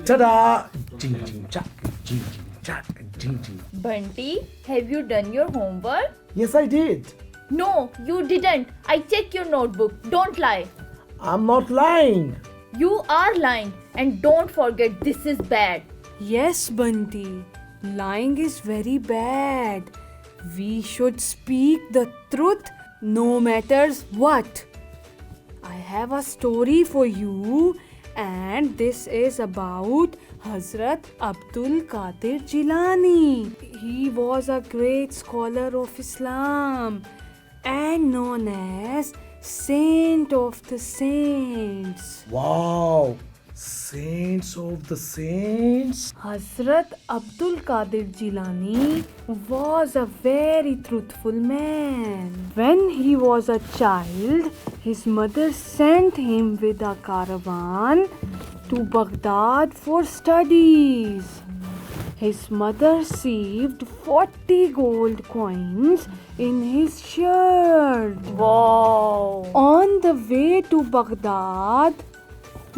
Ta-da! Jing jing chak, jing jing chak, jing jing. Bunty, have you done your homework? Yes, I did. No, you didn't. I checked your notebook. Don't lie. I'm not lying. You are lying. And don't forget, this is bad. Yes, Bunty. Lying is very bad. We should speak the truth no matters what. I have a story for you, and this is about Hazrat Abdul Qadir Jilani. He was a great scholar of Islam and known as Saint of the Saints. Wow! Saints of the saints. Hazrat Abdul Qadir Jilani was a very truthful man. When he was a child, his mother sent him with a caravan to Baghdad for studies. His mother saved 40 gold coins in his shirt. Wow. On the way to Baghdad,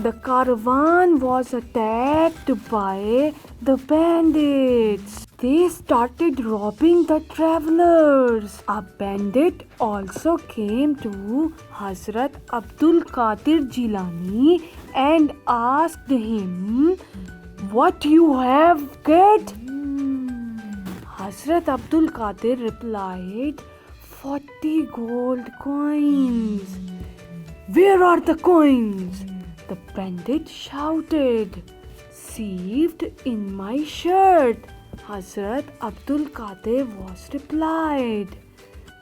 the caravan was attacked by the bandits. They started robbing the travelers. A bandit also came to Hazrat Abdul Qadir Jilani and asked him, "What you have get?" Hazrat Abdul Qadir replied, 40 gold coins. "Where are the coins?" The bandit shouted. "Saved in my shirt," Hazrat Abdul Qadir was replied.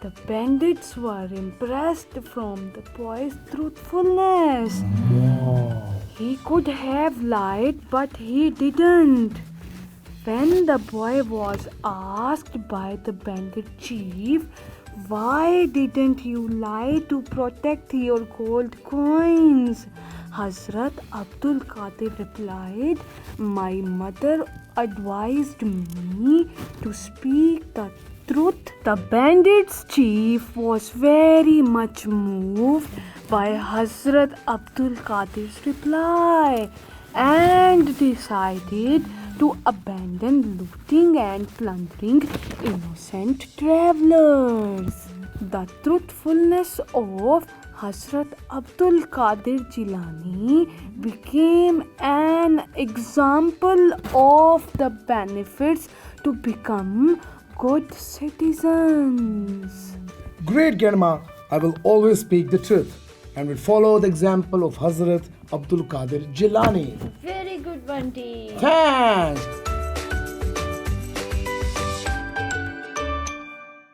The bandits were impressed from the boy's truthfulness. Wow! He could have lied, but he didn't. When the boy was asked by the bandit chief, "Why didn't you lie to protect your gold coins?" Hazrat Abdul Qadir replied, "My mother advised me to speak the truth." The bandit's chief was very much moved by Hazrat Abdul Qadir's reply and decided to abandon looting and plundering innocent travelers. The truthfulness of Hazrat Abdul Qadir Jilani became an example of the benefits to become good citizens. Great, Grandma. I will always speak the truth and will follow the example of Hazrat Abdul Qadir Jilani. Very good, Bunty. Thanks.